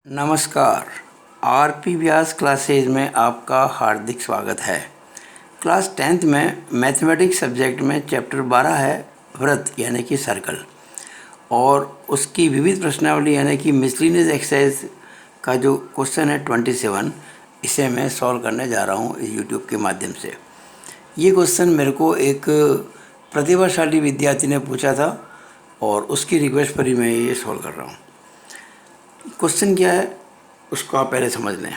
नमस्कार। आरपी व्यास क्लासेज में आपका हार्दिक स्वागत है। क्लास 10th में मैथमेटिक्स सब्जेक्ट में चैप्टर 12 है वृत्त यानी कि सर्कल, और उसकी विविध प्रश्नावली यानी कि मिसलिनियस एक्सरसाइज का जो क्वेश्चन है 27, इसे मैं सॉल्व करने जा रहा हूँ इस यूट्यूब के माध्यम से। ये क्वेश्चन मेरे को एक प्रतिभाशाली विद्यार्थी ने पूछा था और उसकी रिक्वेस्ट पर ही मैं ये सॉल्व कर रहा हूँ। क्वेश्चन क्या है उसको आप पहले समझ लें।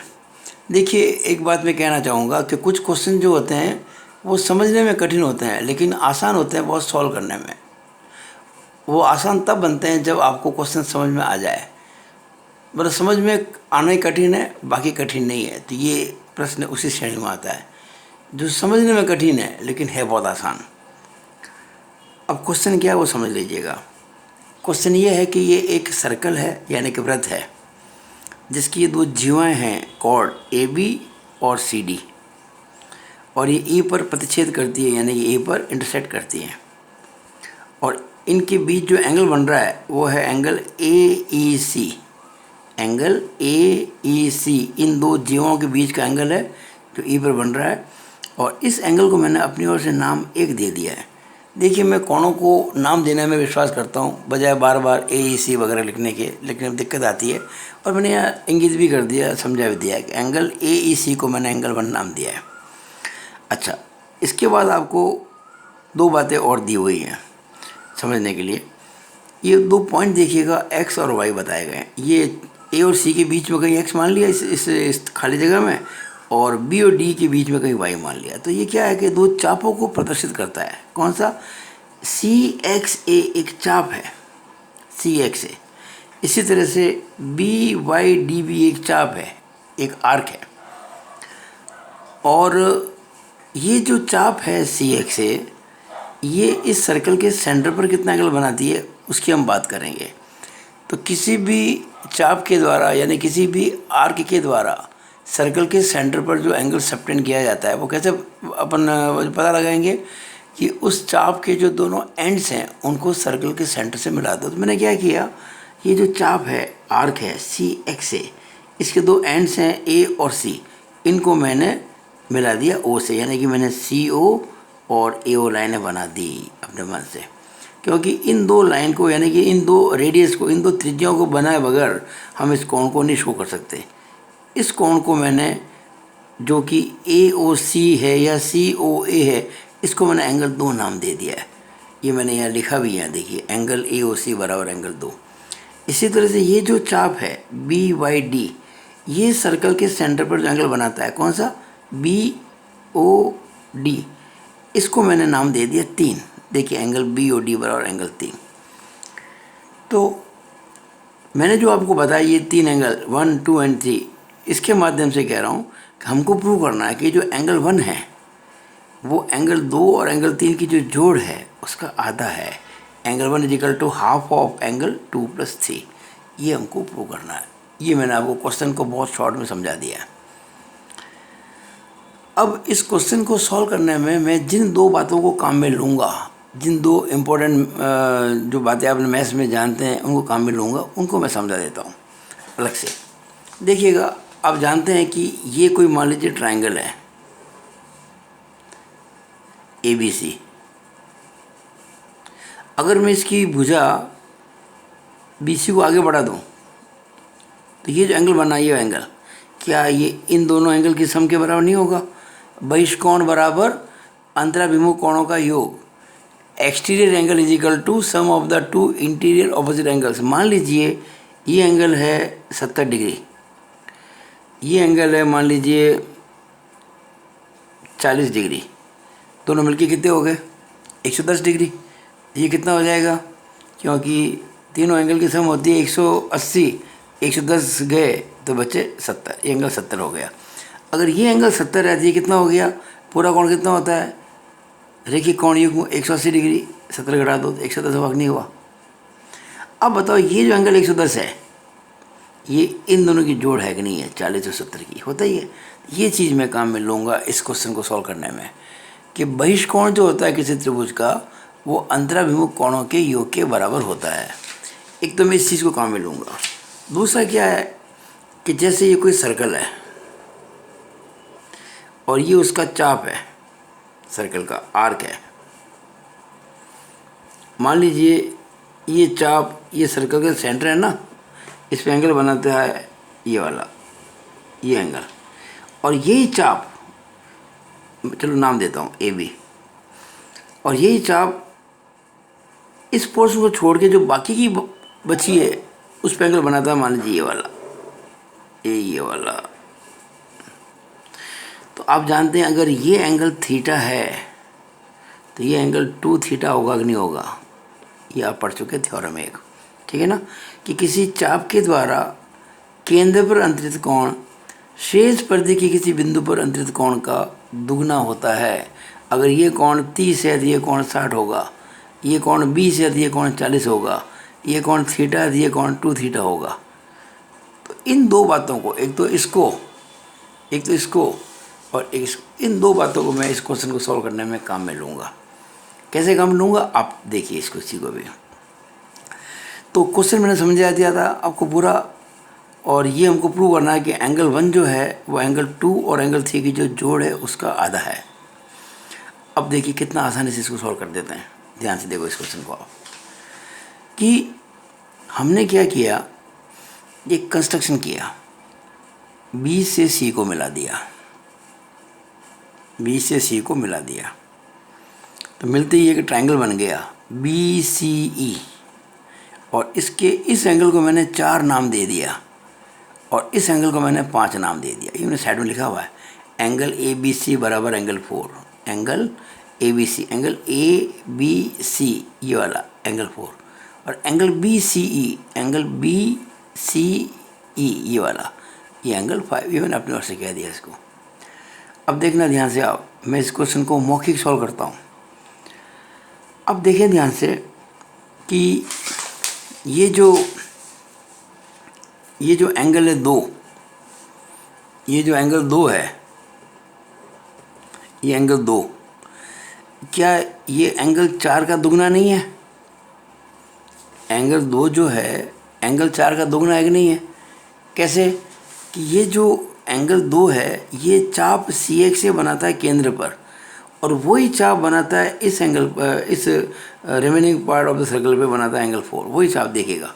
देखिए, एक बात मैं कहना चाहूँगा कि कुछ क्वेश्चन जो होते हैं वो समझने में कठिन होते हैं लेकिन आसान होते हैं बहुत सॉल्व करने में। वो आसान तब बनते हैं जब आपको क्वेश्चन समझ में आ जाए। मतलब समझ में आना ही कठिन है, बाकी कठिन नहीं है। तो ये प्रश्न उसी श्रेणी में आता है जो समझने में कठिन है लेकिन है बहुत आसान। अब क्वेश्चन क्या है वो समझ लीजिएगा। क्वेश्चन ये है कि ये एक सर्कल है यानी कि वृत्त है जिसकी दो जीवाएँ हैं कॉर्ड AB और CD, और ये E पर प्रतिच्छेद करती है यानी कि A पर इंटरसेक्ट करती है, और इनके बीच जो एंगल बन रहा है वो है एंगल AEC। एंगल AEC इन दो जीवों के बीच का एंगल है जो E पर बन रहा है, और इस एंगल को मैंने अपनी ओर से नाम 1 दे दिया है। देखिए, मैं कोणों को नाम देने में विश्वास करता हूँ बजाय बार बार AEC वगैरह लिखने में दिक्कत आती है, और मैंने यहाँ इंगित भी कर दिया, समझा भी दिया कि एंगल AEC को मैंने एंगल 1 नाम दिया है। अच्छा, इसके बाद आपको दो बातें और दी हुई हैं समझने के लिए। ये दो पॉइंट देखिएगा, X और Y बताए गए हैं। ये A और C के बीच में कहीं X मान लिया इस खाली जगह में, और B और D के बीच में कहीं Y मान लिया। तो ये क्या है कि दो चापों को प्रदर्शित करता है। कौन सा? CXA एक चाप है, CXA। इसी तरह से BYD भी एक चाप है, एक आर्क है। और ये जो चाप है CXA, ये इस सर्कल के सेंटर पर कितना एंगल बनाती है उसकी हम बात करेंगे। तो किसी भी चाप के द्वारा यानी किसी भी आर्क के द्वारा सर्कल के सेंटर पर जो एंगल सबटेंड किया जाता है वो कैसे अपन पता लगाएंगे कि उस चाप के जो दोनों एंड्स हैं उनको सर्कल के सेंटर से मिला दो। तो मैंने क्या किया, ये जो चाप है आर्क है CXA, इसके दो एंड्स हैं A और C, इनको मैंने मिला दिया O से, यानी कि मैंने CO और AO लाइनें बना दी अपने मन से, क्योंकि इन दो लाइन को यानी कि इन दो रेडियस को, इन दो त्रिज्याओं को बनाए बगैर हम इस कोण को नहीं शो कर सकते। इस कोण को मैंने, जो कि AOC है या COA है, इसको मैंने एंगल 2 नाम दे दिया है। ये मैंने यहाँ लिखा भी है, देखिए एंगल AOC बराबर एंगल 2। इसी तरह से ये जो चाप है BYD, ये सर्कल के सेंटर पर जो एंगल बनाता है कौन सा? BOD, इसको मैंने नाम दे दिया 3। देखिए एंगल BOD बराबर एंगल 3। तो मैंने जो आपको बताया ये 3 एंगल 1, 2 एंड 3, इसके माध्यम से कह रहा हूँ कि हमको प्रूव करना है कि जो एंगल 1 है वो एंगल 2 और एंगल 3 की जो जोड़ है उसका आधा है। Angle 1 is equal to half of angle 2 + 3, ये हमको प्रूव करना है। ये मैंने आपको क्वेश्चन को बहुत शॉर्ट में समझा दिया है। अब इस क्वेश्चन को सॉल्व करने में मैं जिन दो बातों को काम में लूँगा, जिन दो इम्पोर्टेंट जो बातें आपने मैथ्स में जानते हैं उनको काम में लूँगा, उनको मैं समझा देता हूँ अलग से। देखिएगा, आप जानते हैं कि ये कोई मान लीजिए ट्राइंगल है ABC। अगर मैं इसकी भुजा BC को आगे बढ़ा दूँ तो ये जो एंगल बना, ये एंगल, क्या ये इन दोनों एंगल की सम के बराबर नहीं होगा? बहिष्कोण बराबर अंतराभिमुख कोणों का योग। Exterior angle is equal to sum of the 2 interior opposite angles. मान लीजिए ये एंगल है 70 डिग्री, ये एंगल है मान लीजिए 40 डिग्री, दोनों मिलके कितने हो गए? 110 डिग्री। ये कितना हो जाएगा? क्योंकि तीनों एंगल की सम होती है 180, 110 गए तो बचे 70, ये एंगल 70 हो गया। अगर ये एंगल 70 है तो ये कितना हो गया? पूरा कोण कितना होता है? रेखिक कोण युग्म 180 डिग्री, 70 घटा दो तो 110 भाग नहीं हुआ। अब बताओ ये जो एंगल 110 है ये इन दोनों की जोड़ है कि नहीं है? 40 और 70 की होता ही है। ये चीज़ मैं काम में लूँगा इस क्वेश्चन को सॉल्व करने में, कि बहिष्कोण जो होता है किसी त्रिभुज का वो अंतराभिमुख कोणों के योग के बराबर होता है। एक तो मैं इस चीज़ को काम में लूँगा। दूसरा क्या है कि जैसे ये कोई सर्कल है और ये उसका चाप है, सर्कल का आर्क है। मान लीजिए ये चाप ये सर्कल का सेंटर है ना, इस पे एंगल बनाता है ये वाला, ये एंगल, और यही चाप, चलो नाम देता हूँ ए बी, और यही चाप इस पोर्शन को छोड़ के जो बाकी की बची है उस पे एंगल बनाता है, मान लीजिए ये वाला, ये वाला। तो आप जानते हैं अगर ये एंगल थीटा है तो ये एंगल 2 थीटा होगा कि नहीं होगा, ये आप पढ़ चुके थ्योरम एक, ठीक है ना, कि किसी चाप के द्वारा केंद्र पर अंतरित कोण शेष परिधि के किसी बिंदु पर अंतरित कोण का दुगना होता है। अगर ये कोण 30 है तो ये कोण 60 होगा, ये कोण 20 है तो ये कोण 40 होगा, ये कोण थीटा है तो ये कोण 2 थीटा होगा। तो इन दो बातों को, एक तो इसको और इन दो बातों को मैं इस क्वेश्चन को सॉल्व करने में काम में लूँगा। कैसे काम लूँगा आप देखिए इसको, इसी को भी। तो क्वेश्चन मैंने समझा दिया था आपको पूरा, और ये हमको प्रूव करना है कि एंगल 1 जो है वो एंगल 2 और एंगल 3 की जो जोड़ है उसका आधा है। अब देखिए कितना आसानी से इसको सॉल्व कर देते हैं। ध्यान से देखो इस क्वेश्चन को आप, कि हमने क्या किया, एक कंस्ट्रक्शन किया, बी से सी को मिला दिया, बी से सी को मिला दिया, तो मिलते ही एक ट्रायंगल बन गया बी सी ई, और इसके इस एंगल को मैंने 4 नाम दे दिया और इस एंगल को मैंने 5 नाम दे दिया। ये मैंने साइड में लिखा हुआ है, एंगल ए बी सी बराबर angle 4, angle A B C, angle A B C ये वाला एंगल 4, और angle B C E, angle B C E ये वाला, ये एंगल 5। ये मैंने अपनी ओर से कह दिया इसको। अब देखना ध्यान से आप, मैं इस क्वेश्चन को मौखिक सॉल्व करता हूँ। अब देखें ध्यान से कि ये जो एंगल है 2, ये जो एंगल 2 है, ये एंगल 2, क्या ये एंगल 4 का दुगना नहीं है? एंगल 2 जो है एंगल 4 का दुगना है कि नहीं है? कैसे? कि ये जो एंगल 2 है ये चाप सी एक्स से बनाता है केंद्र पर, और वही चाप बनाता है इस एंगल पर, इस remaining part of the circle पे बनाता है एंगल 4। वही चाप देखिएगा,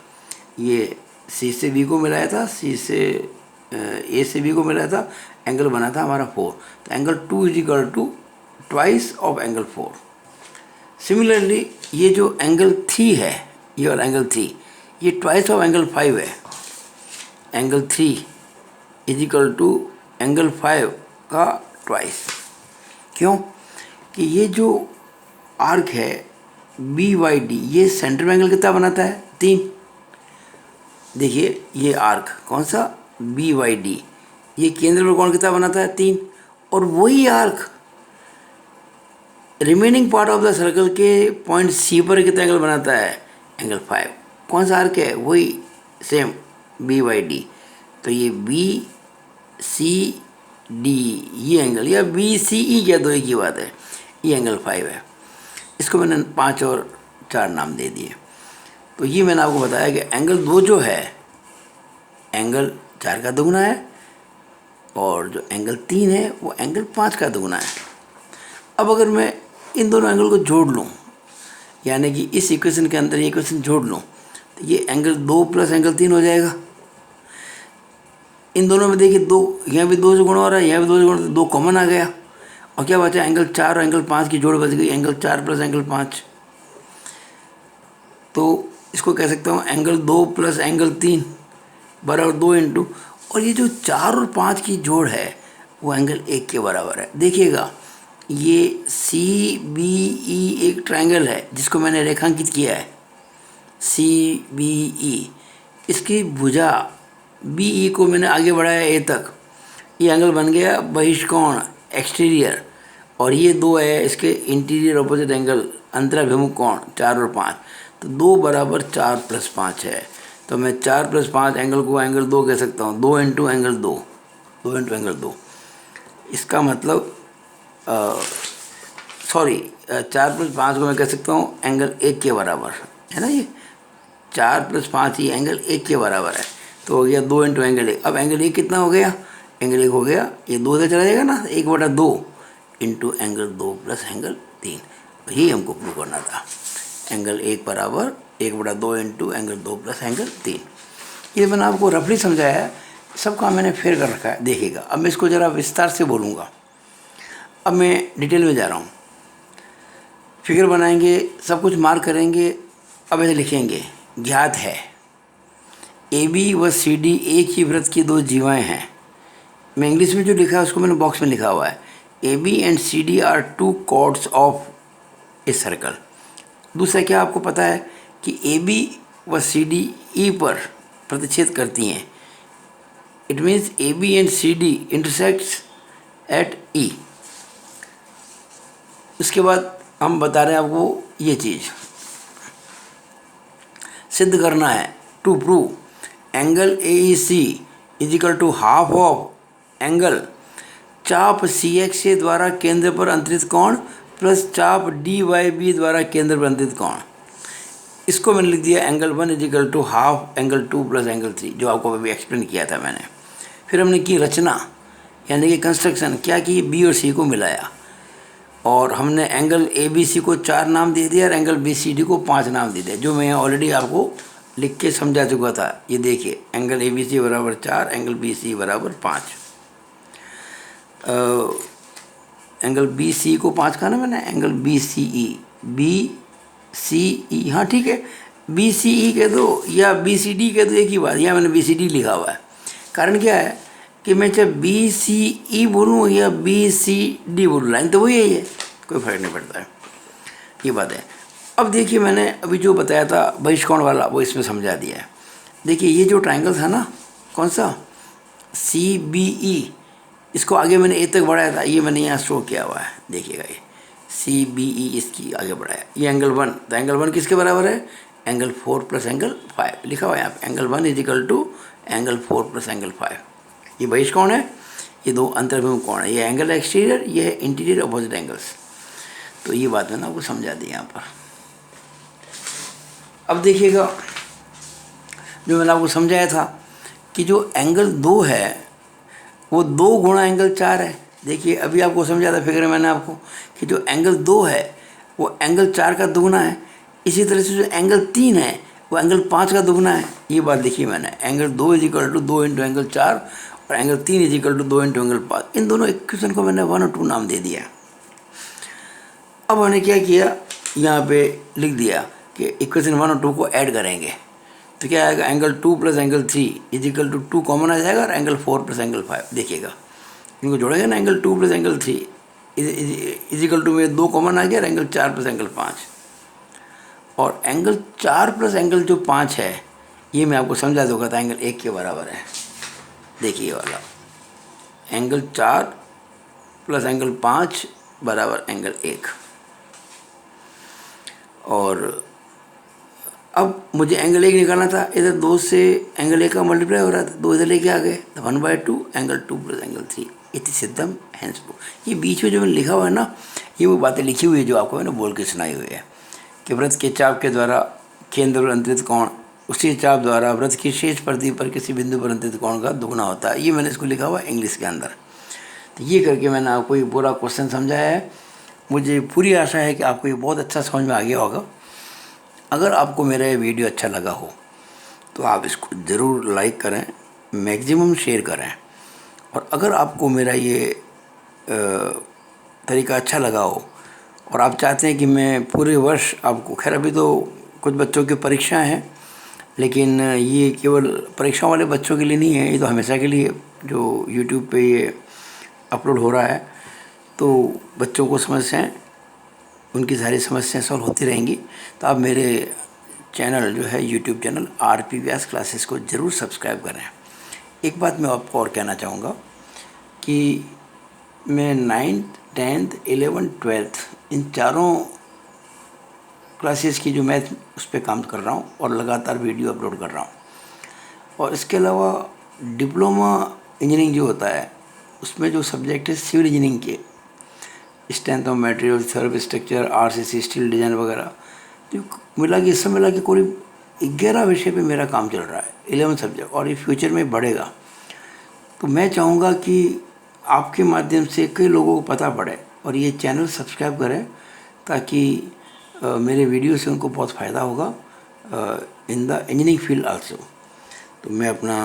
ये सी से बी को मिलाया था, सी से ए से बी को मिलाया था, एंगल बना था हमारा 4। तो angle 2 is equal to twice of angle 4। Similarly ये जो एंगल 3 है, ये वाला एंगल 3, ये ट्वाइस ऑफ एंगल 5 है। Angle 3 is equal to angle 5 का ट्वाइस। क्यों? कि ये जो आर्क है बी वाई डी, ये सेंटर में एंगल कितना बनाता है? 3। देखिए ये आर्क कौन सा, बी वाई डी, ये केंद्र पर कोण कितना बनाता है? 3। और वही arc remaining part of the circle के पॉइंट सी पर कितना एंगल बनाता है? एंगल 5। कौन सा आर्क है? वही सेम बी वाई डी। तो ये बी सी डी ये एंगल, या बी सी ई कह दो, एक ही बात है, ये एंगल 5 है। इसको मैंने 5 और 4 नाम दे दिए। तो ये मैंने आपको बताया कि एंगल 2 जो है एंगल 4 का दुगना है, और जो एंगल 3 है वो एंगल 5 का दुगना है। अब अगर मैं इन दोनों एंगल को जोड़ लूँ, यानी कि इस इक्वेशन के अंदर ये इक्वेशन जोड़ लूँ, तो ये एंगल 2 प्लस एंगल 3 हो जाएगा। इन दोनों में देखिए 2, यहाँ भी 2 से गुणा हो रहा है, यहाँ भी 2 से गुणा, 2 कॉमन आ गया, और क्या बचा? एंगल 4 और एंगल 5 की जोड़ बच गई, एंगल 4 प्लस एंगल 5। तो इसको कह सकता हूँ एंगल 2 प्लस एंगल 3 बराबर 2 इंटू, और ये जो 4 और 5 की जोड़ है वो एंगल 1 के बराबर है। देखिएगा ये सी बी ई एक ट्रायंगल है जिसको मैंने रेखांकित किया है, सी बी ई। इसकी भुजा बी ई को मैंने आगे बढ़ाया ए तक, ये एंगल बन गया बहिष्कोण एक्सटीरियर, और ये 2 है इसके इंटीरियर ऑपोजिट एंगल अंतराभिमुख कोण 4 और 5। तो 2 बराबर 4 प्लस 5 है। तो मैं 4 प्लस 5 एंगल को एंगल 2 कह सकता हूँ, 2 इंटू एंगल 2, 2 इंटू एंगल 2। इसका मतलब 4 प्लस 5 को मैं कह सकता हूँ एंगल 1 के बराबर है ना। ये 4 प्लस 5 ही एंगल 1 के बराबर है। तो हो गया 2 इंटू एंगल 1। अब एंगल 1 कितना हो गया, एंगल 1 हो गया, ये 2 से चला जाएगा ना, 1/2 इंटू एंगल 2 प्लस एंगल 3। यही हमको प्रूव करना था। एंगल 1 बराबर 1/2 इंटू एंगल 2 प्लस एंगल 3। ये मैंने आपको रफली समझाया है, सब काम मैंने फेर कर रखा है, देखिएगा। अब मैं इसको ज़रा विस्तार से बोलूँगा। अब मैं डिटेल में जा रहा हूँ। फिगर बनाएंगे, सब कुछ मार्क करेंगे। अब ऐसे लिखेंगे, ज्ञात है ए बी व सी डी एक ही वृत्त की दो जीवाएँ हैं। मैं इंग्लिश में जो लिखा है उसको मैंने बॉक्स में लिखा हुआ है, A B and C D are 2 chords of a circle. दूसरा क्या आपको पता है कि ए बी व सी डी ई पर प्रतिच्छेद करती हैं। It means A B and C D intersects at E. उसके बाद हम बता रहे हैं आपको ये चीज़ सिद्ध करना है, to prove angle A E C is equal to half of angle चाप सी एक्स ए द्वारा केंद्र पर अंतरित कोण प्लस चाप डी वाई बी द्वारा केंद्र पर अंतरित कोण। इसको मैंने लिख दिया angle 1 is equal to half angle 2 plus angle 3, जो आपको अभी एक्सप्लेन किया था मैंने। फिर हमने की रचना, यानी कि कंस्ट्रक्शन, क्या की, बी और सी को मिलाया और हमने एंगल ए बी सी को 4 नाम दे दिया और एंगल बी सी डी को 5 नाम दे दिया, जो मैं ऑलरेडी आपको लिख के समझा चुका था। ये देखिए, एंगल ए बी सी बराबर 4, एंगल बी सी बराबर 5। एंगल बी सी को 5 कहा ना मैंने, एंगल बी सी ई, बी सी ई, हाँ ठीक है, बी सी ई कह दो या बी सी डी कह दो, एक ही बात। यहाँ मैंने बी सी डी लिखा हुआ है। कारण क्या है कि मैं चाहे बी सी ई बोलूँ या बी सी डी बोलूँ, लाइन तो वही है, कोई फर्क नहीं पड़ता है, ये बात है। अब देखिए, मैंने अभी जो बताया था बहिष्कोण वाला, वो इसमें समझा दिया है। देखिए, ये जो ट्राइंगल था ना, कौन सा, सी बी ई, इसको आगे मैंने ए तक बढ़ाया था, ये मैंने यहाँ शो किया हुआ है, देखिएगा। ये सी बी ई इसकी आगे बढ़ाया। ये एंगल 1, तो एंगल 1 किसके बराबर है, एंगल 4 प्लस एंगल 5 लिखा हुआ है यहाँ पे। Angle 1 is equal to angle 4 plus angle 5। ये बहिष्कोण है, ये दो अंतर्भिमुख कोण है, ये एंगल एक्सटीरियर, ये है इंटीरियर अपोजिट एंगल्स। तो ये बात मैंने आपको समझा दी यहाँ पर। अब देखिएगा, जो मैंने आपको समझाया था कि जो एंगल 2 है वो 2 गुणा एंगल 4 है। देखिए, अभी आपको समझा था फिगर में मैंने आपको कि जो एंगल 2 है वो एंगल 4 का दुगुना है। इसी तरह से जो एंगल 3 है वो एंगल 5 का दुगुना है। ये बात देखिए मैंने, angle 2 is equal to 2 into angle 4 और angle 3 is equal to 2 into angle 5। इन दोनों इक्वेशन को मैंने 1 और 2 नाम दे दिया। अब मैंने क्या किया, यहाँ पे लिख दिया कि इक्वेशन 1 और 2 को ऐड करेंगे तो क्या आएगा, angle 2 plus angle 3 is equal to 2 common आ जाएगा और एंगल 4 प्लस एंगल 5। देखिएगा, इनको जोड़ेंगे ना, angle 2 plus angle 3 is equal to में 2 कॉमन आ गया और एंगल 4 प्लस एंगल 5। और एंगल 4 प्लस एंगल जो 5 है, ये मैं आपको समझा दूंगा था, एंगल 1 के बराबर है। देखिए वाला एंगल 4 प्लस एंगल 5 बराबर एंगल 1। और अब मुझे एंगल 1 निकालना था, इधर 2 से एंगल 1 का मल्टीप्लाई हो रहा था, 2 इधर लेके आ गए, तो 1/2 एंगल 2 प्लस एंगल 3 इति सिद्धम हैंस प्रूफ। ये बीच में जो मैंने लिखा हुआ है ना, ये वो बातें लिखी हुई है जो आपको मैंने बोल के सुनाई हुई है कि वृत्त के चाप के द्वारा केंद्र पर अंतरित कोण उसी चाप द्वारा वृत्त की शेष परिधि पर किसी बिंदु पर अंतरित कोण का दुगुना होता है। ये मैंने इसको लिखा हुआ है इंग्लिश के अंदर। तो ये करके मैंने आपको ये पूरा क्वेश्चन समझाया है। मुझे पूरी आशा है कि आपको ये बहुत अच्छा समझ में आ गया होगा। अगर आपको मेरा ये वीडियो अच्छा लगा हो तो आप इसको ज़रूर लाइक करें, मैक्सिमम शेयर करें। और अगर आपको मेरा ये तरीका अच्छा लगा हो और आप चाहते हैं कि मैं पूरे वर्ष आपको, खैर अभी तो कुछ बच्चों की परीक्षाएं हैं, लेकिन ये केवल परीक्षा वाले बच्चों के लिए नहीं है, ये तो हमेशा के लिए जो YouTube पे ये अपलोड हो रहा है, तो बच्चों को समस्याएं, उनकी सारी समस्याएं सॉल्व होती रहेंगी। तो आप मेरे चैनल जो है YouTube चैनल RP व्यास क्लासेस को ज़रूर सब्सक्राइब करें। एक बात मैं आपको और कहना चाहूँगा कि मैं 9th 10th 11th 12th इन चारों क्लासेस की जो मैथ उस पर काम कर रहा हूँ और लगातार वीडियो अपलोड कर रहा हूँ। और इसके अलावा डिप्लोमा इंजीनियरिंग जो होता है उसमें जो सब्जेक्ट है सिविल इंजीनियरिंग के, strength of material, survey structure, RCC, steel design वगैरह, तो मिला के सब मिला के कोई 11 विषय पे मेरा काम चल रहा है, 11 सब्जेक्ट, और ये फ्यूचर में बढ़ेगा। तो मैं चाहूँगा कि आपके माध्यम से कई लोगों को पता पड़े और ये चैनल सब्सक्राइब करें, ताकि मेरे वीडियो से उनको बहुत फ़ायदा होगा in the engineering field also. तो मैं अपना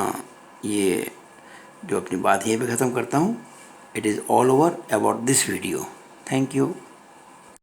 ये जो अपनी बात यहीं पे ख़त्म करता हूँ। It is all over about this video. Thank you.